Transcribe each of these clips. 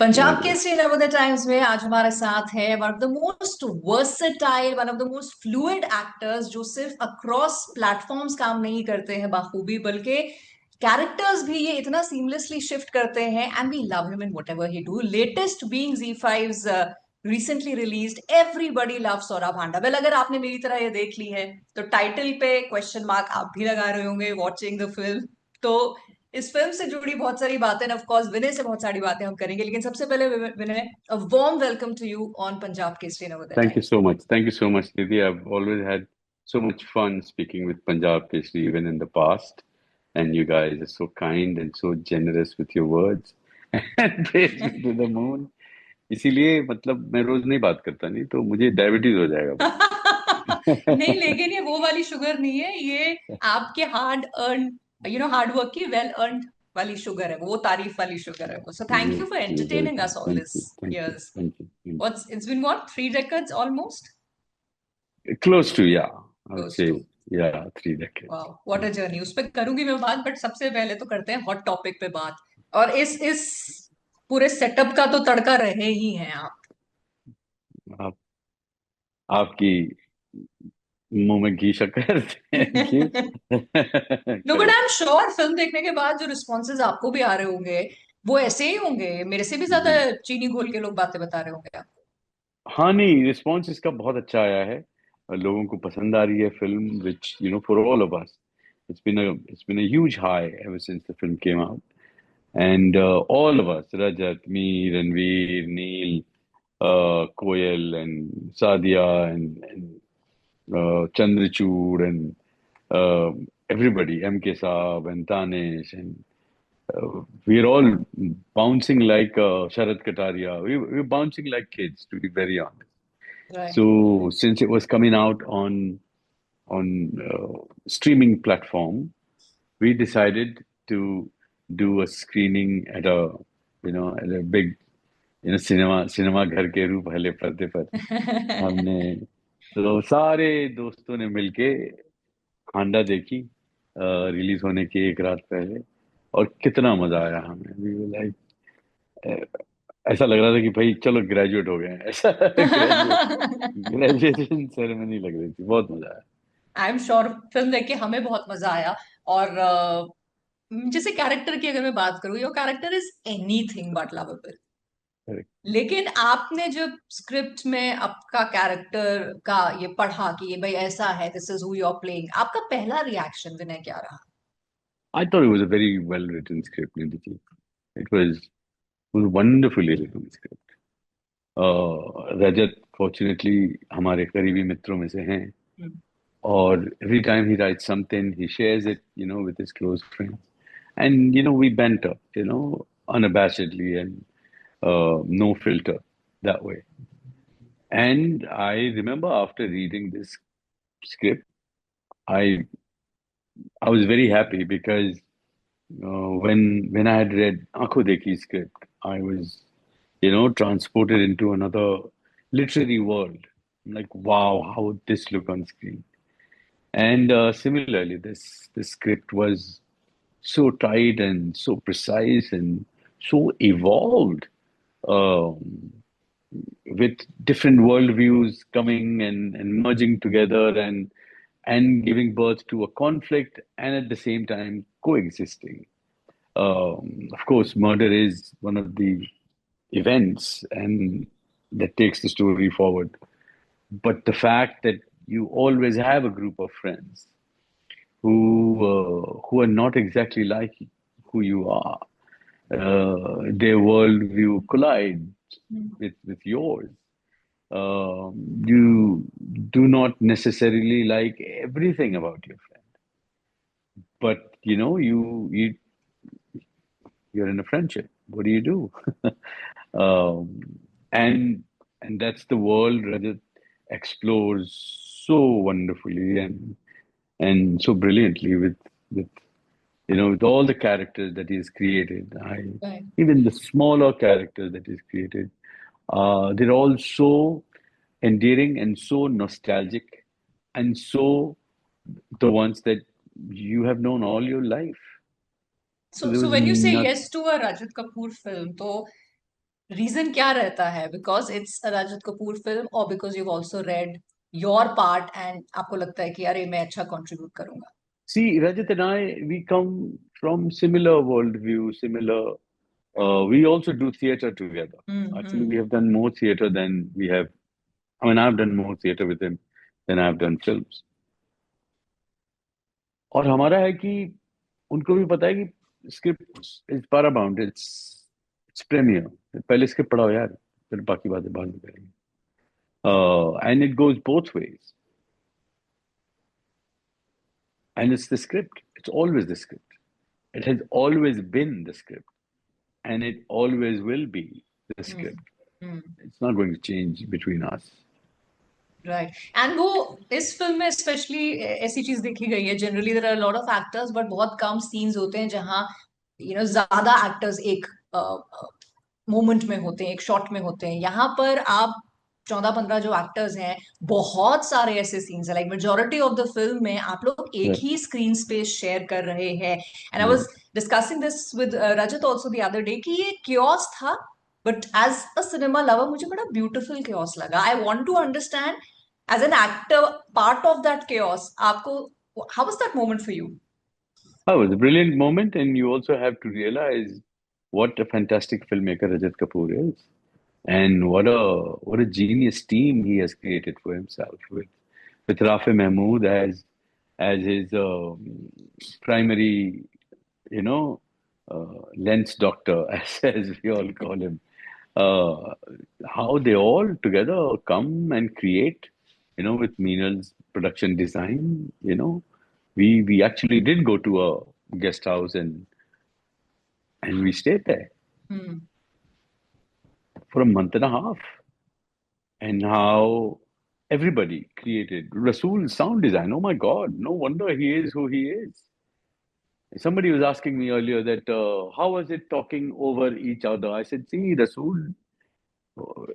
समझ पंजाब गए। केसरी नवोदय टाइम्स में आज हमारे साथ है one of the most versatile, one of the most fluid actors, जो सिर्फ अक्रॉस प्लेटफॉर्म्स काम नहीं करते हैं बाखूबी, बल्कि कैरेक्टर्स भी ये इतना सीमलेसली शिफ्ट करते हैं, and we love him in whatever he do. Latest being Z5's recently released everybody love Saurabh भांडा। वेल, अगर आपने मेरी तरह ये देख ली है तो टाइटल पे क्वेश्चन मार्क आप भी लगा रहे होंगे वॉचिंग द फिल्म। तो इस फिल्म से जुड़ी बहुत सारी बातें, ऑफ कोर्स विनय से बहुत सारी बातें हम करेंगे, लेकिन सबसे पहले Vinay, a warm welcome to you on Punjab Kesari Navodaya Thank you times. so much. Thank you so much, Nidhi. I've always had so much fun speaking with Punjab Keshri, even in the past. And you guys are so kind and so generous with your words and praise me to the moon. इसीलिए मतलब मैं रोज नहीं बात करता, नहीं तो मुझे diabetes हो जाएगा नहीं, भाई। लेकिन ये वो वाली शुगर नहीं है, ये आपके हार्ड अर्न, हार्ड वर्क की वेल अर्न वाली शुगर है, वो तारीफ वाली शुगर है वो। सो thank you for You're entertaining welcome. Us all Thank this you. Thank you. years. Thank you. Thank What's it's been, what, 3 decades almost? you. Close to, yeah. I would Close say, to. yeah, 3 decades. वाह, what a journey. उस पर करूंगी मैं बात, but सबसे पहले तो करते हैं हॉट टॉपिक पे बात। और इस पूरे सेटअप का तो तड़का रहे ही हैं आप। आप आपकी मुंह में घी शक्कर thank you. No, but I am correct. Sure film देखने के बाद जो रिस्पॉन्सेज आपको भी आ रहे होंगे वो ऐसे ही होंगे, मेरे से भी ज्यादा जी। चीनी घोल के लोग बातें बता रहे होंगे आपको। हाँ, नहीं, रिस्पॉन्स इसका बहुत अच्छा आया है और लोगों को पसंद आ रही है film, which for all of us it's been a huge high ever since the film came out. And all of us, Rajat, me, Ranveer, Neil, Koyal, and Sadia, and Chandrachud, and uh, everybody, MK Saab, and Tanesh, and we're all bouncing like Sharat Kataria. We're bouncing like kids, to be very honest. Right. So since it was coming out on streaming platform, we decided to do a screening at a big cinema घर के रूप पहले पर्दे पर हमने तो सारे दोस्तों ने मिलके हांडा देखी रिलीज होने की एक रात पहले। और कितना मजा आया हमें, वी वर लाइक, ऐसा लग रहा था कि भाई चलो ग्रेजुएट हो गए हैं ऐसा ग्रेजुएशन सेरेमनी लग रही थी, बहुत मजा आया। आई एम श्योर फिल्म देख के हमें बहुत मजा आया। और जैसे कैरेक्टर की अगर मैं बात करूँ, your character is anything but lovable. Correct. लेकिन आपने जब स्क्रिप्ट में आपका कैरेक्टर का ये पढ़ा कि ये भाई ऐसा है, this is who you are playing, आपका पहला रिएक्शन विनय क्या रहा? I thought it was a very well written script, Nidhi. It was a wonderfully written script. Rajat fortunately हमारे करीबी मित्रों में से हैं, और every time he writes something he shares it with his close friends, and we banter, unabashedly, and no filter that way. And I remember after reading this script, I I was very happy because when I had read Aankhon Dekhi script, I was transported into another literary world. I'm like, wow, how would this look on screen? And similarly, this script was so tight and so precise and so evolved, um, with different worldviews coming and merging together and giving birth to a conflict and at the same time coexisting. Of course, murder is one of the events and that takes the story forward. But the fact that you always have a group of friends who are not exactly like who you are, their worldview collide with yours. You do not necessarily like everything about your friend, but you're in a friendship. What do you do? um, and and that's the world Rajat explores so wonderfully and so brilliantly with all the characters that he's created. Even the smaller characters that he's created, they're all so endearing and so nostalgic and so the ones that you have known all your life. So so there so was when you say not. Yes to a Rajat Kapoor film, तो reason क्या रहता है? Because it's a Rajat Kapoor film, और because you also read your part and आपको लगता है कि अरे मैं अच्छा कंट्रीब्यूट करूंगा? See, Rajat and I, we come from similar worldview, similar. We also do theater together. Actually, we hmm. have done more theater than we have. I mean, I've done more theater with him than I've done films. और हमारा है कि उनको भी पता है कि script is paramount, it's premier. पहले स्क्रिप्ट पढ़ाओ यार, फिर बाकी बातें बाद में करेंगे। And it goes both ways, and it's the script. It's always the script. It has always been the script, and it always will be the script. Hmm. It's not going to change between us. Right. And वो इस film में specially ऐसी चीज देखी गई है, generally there are lot of actors but बहुत कम सीन्स होते हैं जहां ज्यादा एक्टर्स एक मोमेंट में होते हैं, एक शॉट में होते हैं। यहाँ पर आप 14-15 जो एक्टर्स हैं, बहुत सारे ऐसे सीन्स हैं, like majority of the film में आप लोग एक Yeah, ही स्क्रीन स्पेस शेयर कर रहे हैं। And I yeah. Was discussing this with Rajat also the other day कि ये क्योस था, but as a cinema lover मुझे बड़ा ब्यूटीफुल क्योस लगा। I want to understand as an actor part of that chaos, आपको how was that moment for you? Oh, it was a brilliant moment, and you also have to realize what a fantastic filmmaker Rajat Kapoor is, and what a genius team he has created for himself with Rafi Mahmood as his primary, you know, lens doctor, as we all call him. Uh, how they all together come and create, with Meenal's production design. We actually did go to a guest house and we stayed there for a month and a half. And how everybody created Rasool's sound design. Oh my God, no wonder he is who he is. Somebody was asking me earlier that how was it talking over each other? I said, see, Rasool,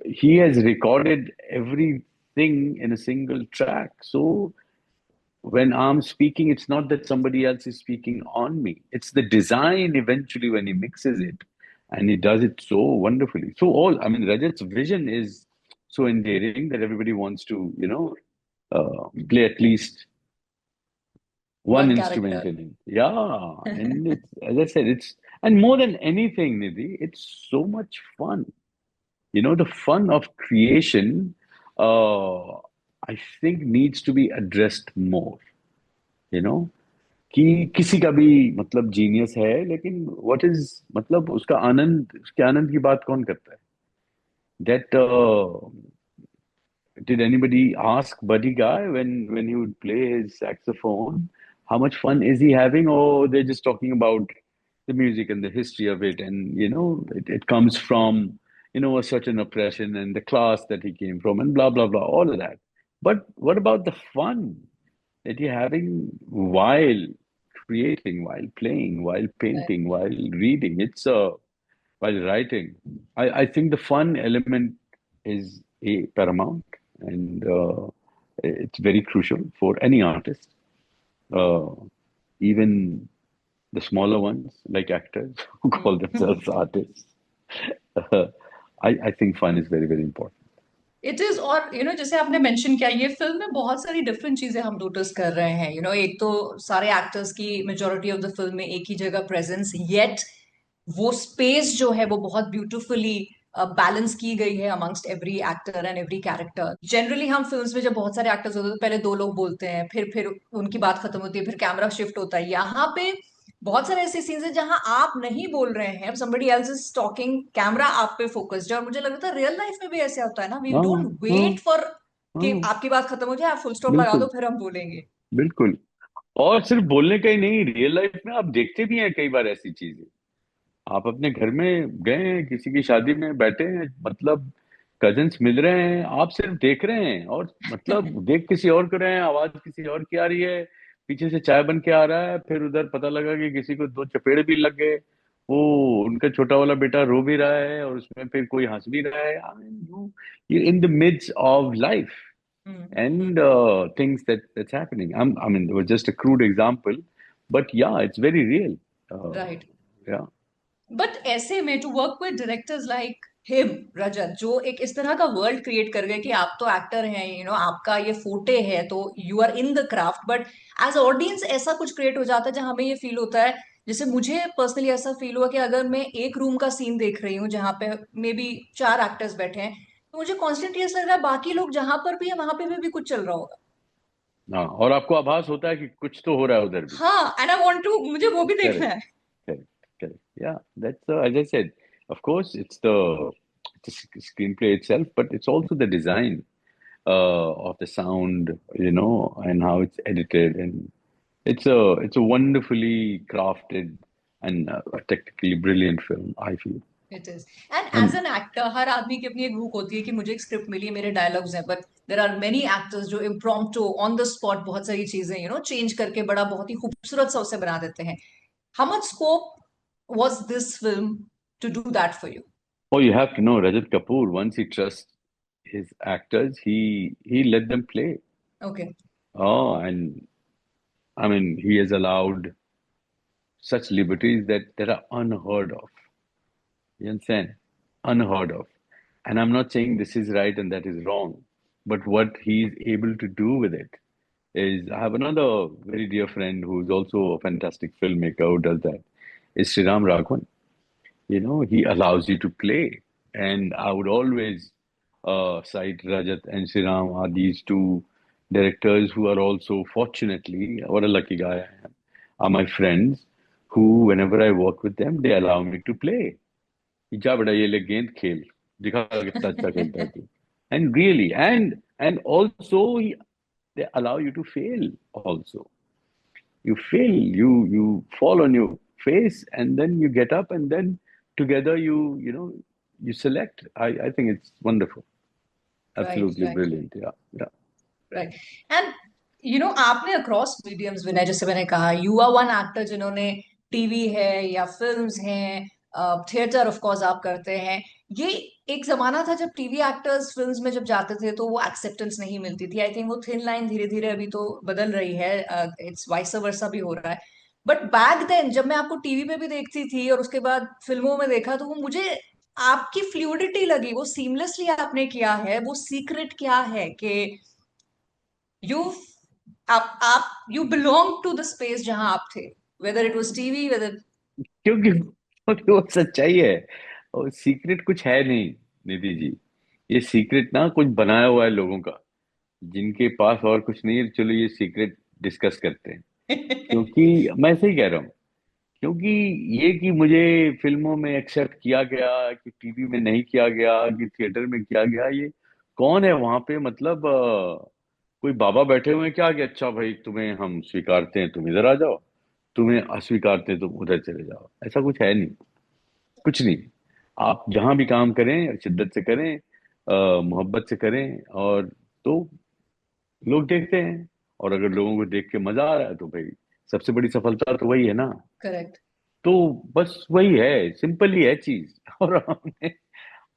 he has recorded everything in a single track. So when I'm speaking, it's not that somebody else is speaking on me. It's the design eventually when he mixes it, and he does it so wonderfully. I mean, Rajat's vision is so endearing that everybody wants to, play at least one one instrument character. in it. Yeah. And it's, as I said, and more than anything, Nidhi, it's so much fun. The fun of creation, I think needs to be addressed more, you know. कि किसी का भी मतलब genius है, लेकिन what is मतलब उसके आनंद की बात कौन करता है? That did anybody ask Buddy Guy when he would play his saxophone, how much fun is he having? Or they're just talking about the music and the history of it, and it comes from a certain oppression and the class that he came from, and blah blah blah, all of that. But what about the fun that you're having while creating, while playing, while painting, while reading? While writing. I think the fun element is a paramount, and it's very crucial for any artist, uh, even the smaller ones like actors who call themselves artists. Uh, I think fun is very, very important. It is, और जैसे आपने mention किया, ये film में बहुत सारी different चीजें हम नोटिस कर रहे हैं। एक तो सारे एक्टर्स की मेजोरिटी ऑफ द फिल्म में एक ही जगह प्रेजेंस, येट वो स्पेस जो है वो बहुत ब्यूटिफुली बैलेंस की गई है amongst every actor and every character. Generally हम फिल्म्स में जब बहुत सारे एक्टर्स होते हैं तो पहले दो लोग बोलते हैं, फिर उनकी बात खत्म होती है, फिर कैमरा शिफ्ट होता है। यहाँ पे बहुत सारे ऐसे सीन्स हैं जहां आप नहीं बोल रहे हैं, somebody else is talking, camera आप पे फोकस्ड है। और मुझे लगता है रियल लाइफ में भी ऐसे होता है ना, वी हाँ, डोंट हाँ, वेट फॉर कि हाँ, आपकी बात खत्म हो जाए, आप फुल स्टॉप लगा दो, बिल्कुल, फिर हम बोलेंगे। बिल्कुल। और सिर्फ बोलने का ही नहीं, रियल लाइफ में आप देखते भी हैं कई बार ऐसी चीजें। आप अपने घर में गए हैं, किसी की शादी में बैठे हैं, मतलब कजिन्स मिल रहे हैं, आप सिर्फ देख रहे हैं, और मतलब देख किसी और कर रहे हैं, आवाज किसी और की आ रही है, पीछे से चाय बन के आ रहा है, फिर उधर पता लगा कि किसी को दो चपेड़ भी लग गए, वो उनका छोटा वाला बेटा रो भी रहा है, और उसमें फिर कोई हंस भी रहा है। I mean you in the mids of life and things that's happening. I mean, it was just a crude example, but yeah, it's very real. Right. Yeah. But ऐसे में to work with directors like him, Rajat, जो एक इस तरह का world create कर गए कि आप तो एक्टर हैं, आपका ये फोटे है, तो you are in the craft, but as audience ऐसा कुछ क्रिएट हो जाता है जहां हमें ये फील होता है, जैसे मुझे पर्सनली ऐसा फील हुआ कि अगर मैं एक रूम का सीन देख रही हूँ जहां पे मे बी 4 एक्टर्स बैठे हैं, तो मुझे कॉन्स्टेंटली ऐसा लग रहा है बाकी लोग जहां पर भी है वहां पे भी कुछ चल रहा होगा। हाँ, और आपको आभास होता है कि कुछ तो हो रहा है उधर भी। हाँ, एंड आई वांट टू, मुझे वो भी देखना करेक्ट, है। correct, correct. Yeah, as I said, of course, it's the screenplay itself, but it's also the design of the sound, and how it's edited, and it's a wonderfully crafted and technically brilliant film, I feel. It is, and as And an actor हर आदमी की अपनी एक भूख होती है कि मुझे एक स्क्रिप्ट मिली है, मेरे डायलॉग्स हैं, but there are many actors जो इम्प्रॉम्प्टू ऑन द स्पॉट बहुत सारी चीजें चेंज करके बड़ा बहुत ही खूबसूरत सा उसे बना देते हैं। How much scope was this film to do that for you? oh, you have to know Rajat Kapoor. Once he trusts his actors, he let them play. Okay. Oh, and I mean, he has allowed such liberties that are unheard of. You understand? Unheard of. And I'm not saying this is right and that is wrong, but what he's able to do with it is, I have another very dear friend who's also a fantastic filmmaker who does that, is Sriram Raghavan. He allows you to play. And I would always cite Rajat and Sriram are these two directors who are also, fortunately, what a lucky guy I am, are my friends who, whenever I work with them, they allow me to play. जा बेटा ये ले गेंद खेल दिखा कितना अच्छा खेलता है तू and really and also they allow you to fail also. You fail, you fall on your face, and then you get up, and then together you select. I think it's wonderful, right, absolutely right, brilliant. Yeah, yeah. Right. And आपने across mediums बिना, जैसे मैंने कहा, you are one actor जिन्होंने TV है या films हैं, theatre of course आप करते हैं। ये एक जमाना था जब टीवी एक्टर्स फिल्म्स में जब जाते थे तो वो एक्सेप्टेंस नहीं मिलती थी। आई थिंक वो थिन लाइन धीरे धीरे अभी तो बदल रही है, इट्स वाइस वर्सा भी हो रहा है। बट बैक देन जब मैं आपको टीवी पे भी देखती थी और उसके बाद फिल्मों में देखा, तो वो मुझे आपकी फ्लूइडिटी लगी, वो सीमलेसली आपने किया है। वो सीक्रेट क्या है कि यू आप you belong to the space जहां आप थे, whether it was TV, whether. क्योंकि वो सच्चाई है, और सीक्रेट कुछ है नहीं, निधि जी। ये सीक्रेट ना कुछ बनाया हुआ है लोगों का, जिनके पास और कुछ नहीं है। चलो ये सीक्रेट डिस्कस करते हैं। क्योंकि मैं सही कह रहा हूँ, क्योंकि ये कि मुझे फिल्मों में एक्सेप्ट किया गया कि टीवी में नहीं किया गया कि थिएटर में किया गया, ये कौन है वहां पे? मतलब कोई बाबा बैठे हुए हैं क्या कि अच्छा भाई तुम्हें हम स्वीकारते हैं तुम इधर आ जाओ, तुम्हें अस्वीकारते हैं तुम उधर चले जाओ? ऐसा कुछ है नहीं, कुछ नहीं। आप जहां भी काम करें शिद्दत से करें, मोहब्बत से करें, और तो लोग देखते हैं। और अगर लोगों को देख के मजा आ रहा है तो भाई सबसे बड़ी सफलता तो वही है ना। करेक्ट। तो बस वही है, सिंपल ही है चीज। और हमने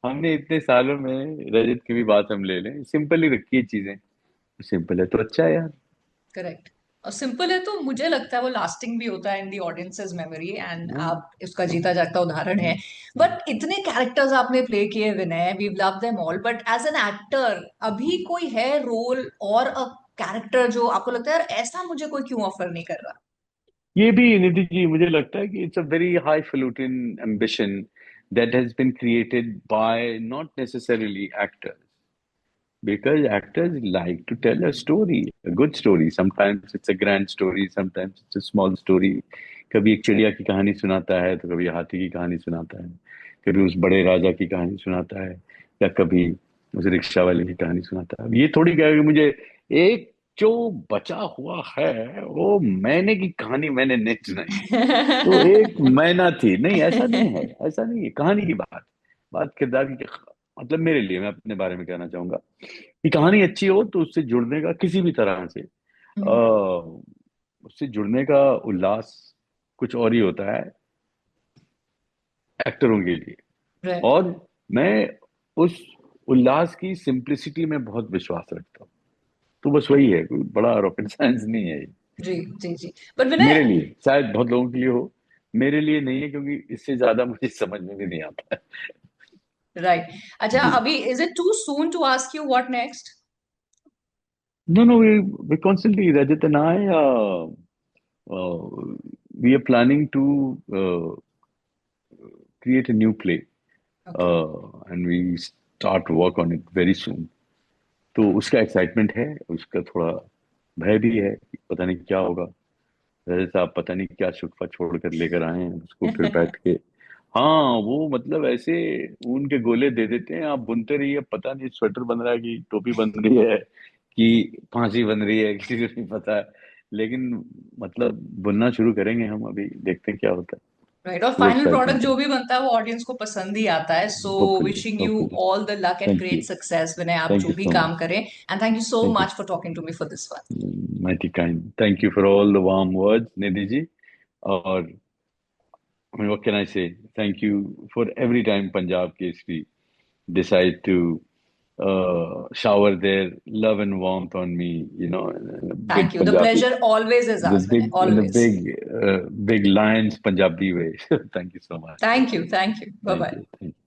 हमने इतने सालों में, रजत की भी बात हम ले लें, सिंपल ही रखी है चीजें। सिंपल है तो अच्छा है यार। करेक्ट। और सिंपल है तो मुझे लगता है वो लास्टिंग भी होता है इन दी ऑडियंसेस मेमोरी, एंड हाँ, आप उसका जीता जागता उदाहरण है। बट इतने कैरेक्टर्स आपने प्ले किए Vinay, we love them all, but as an actor अभी कोई है रोल और अ कैरेक्टर जो आपको लगता है यार ऐसा मुझे कोई क्यों ऑफर नहीं कर रहा? ये भी निधि जी मुझे लगता है कि it's a very high falutin ambition that has been created by not necessarily actors, because actors like to tell a story, a good story. Sometimes it's a grand story, sometimes it's a small story. कभी एक चिड़िया की कहानी सुनाता है, तो कभी हाथी की कहानी सुनाता है, कभी उस बड़े राजा की कहानी सुनाता है, या कभी उस रिक्शा वाले की कहानी सुनाता है। ये थोड़ी कहेगा कि मुझे एक जो बचा हुआ है वो मैंने की कहानी मैंने नहीं सुनाई, तो एक मैना थी। नहीं, ऐसा नहीं है, ऐसा नहीं है। कहानी की बात, बात किरदार की। मतलब मेरे लिए, मैं अपने बारे में कहना चाहूंगा कि कहानी अच्छी हो तो उससे जुड़ने का किसी भी तरह से उससे जुड़ने का उल्लास कुछ और ही होता है एक्टरों के लिए। राइट। और मैं उस उल्लास की सिंप्लिसिटी में बहुत विश्वास रखता हूँ। तो बस वही है, कोई बड़ा रॉकेट साइंस नहीं है ये। जी, जी, जी। बट विनय, मेरे लिए, शायद बहुत लोगों के लिए हो, मेरे लिए नहीं है, क्योंकि इससे ज्यादा मुझे समझ में भी नहीं आता है। राइट। अच्छा, जी। अभी is it too soon to ask you what next? No, no, we constantly, Rajat and I, we are planning to create a new play, okay. and we start work on it very soon. तो उसका excitement है, उसका थोड़ा भय भी है कि पता नहीं क्या होगा। रजत साहब पता नहीं क्या शुक्फा छोड़ कर लेकर आए हैं उसको, फिर बैठ के, हाँ वो मतलब ऐसे ऊन के गोले दे देते हैं, आप बुनते रहिए, पता नहीं स्वेटर बन रहा है कि टोपी बन रही है कि फांसी बन रही है, किसी को नहीं पता है। लेकिन मतलब बुनना शुरू करेंगे हम, अभी देखते हैं क्या होता है। राइट, और वो फाइनल प्रोडक्ट एक्साइटमेंट है। जो भी बनता है वो ऑडियंस को पसंद ही आता है। So hopefully, wishing you hopefully. All the luck and thank great you. Success Vinay, आप थैंक जो यू भी सो काम मच। करें। And thank you so thank you. Much for talking to me for this one. Mighty kind. Thank you for all the warm words, Nidhi ji. Or, I mean, what can I say? Thank you for every time Punjab Kesari decide to shower their love and warmth on me, in a thank big you, the Punjabi, pleasure always is the ours Vinay, big, in a always. big Lions Punjabi way. Thank you so much. Thank you, thank you, bye Thank bye. you. Thank you.